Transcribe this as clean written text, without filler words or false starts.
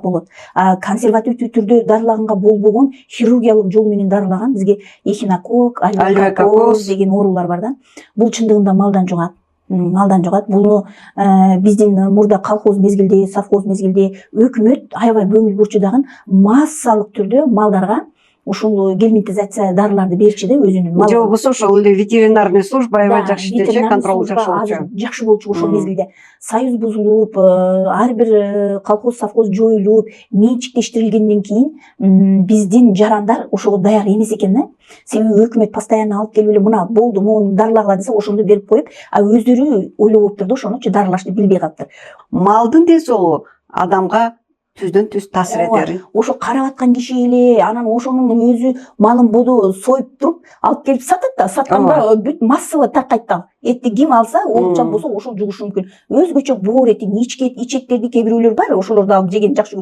болот. Консервативдүү түрдө дарылаганга болбогон хирургиялык жол менен дарылаган бизге эхинокок, альвеококоз деген оорулар бар да. Бул чындыгында малдан жугат. Буну биздин мурда колхоз мезгилде, совхоз мезгилде өкмөт аябай көңүл бурчудаган массалык түрдө малдарга ушул гельминтизация дарыларды берчү да өзүнүн. Же болбосо ошол эле ветеринарный служба аябай жакшы иштечү, контролу жакшы болчу. Жакшы болчу ошол мезгилде. Союз бузулуп, ар бир колхоз, совхоз жоюлуп, менчиктештирилгенден кийин биздин жарандар ошого даяр эмес экен да. Себеби өкмөт постоянно алып келип эле мына болду, муну дарылагыла десе ошондо берип коюп, өздөрү ойлоп да ошонучу дарылашты билбей калыптыр. Малдын ден соолугу адамга түздөн түз таасир этери. Ошо карап аткан киши эле анан ошонун өзү малын боду союп туруп алып келип сатат да, сатканда бүт массалык таркайт да. Этти ким алса, оорукчан болсо ошол жугушу мүмкүн. Өзгөчө боор эти, ичектерди кээ бирөөлөр бар, ошолорду алып жеген жакшы.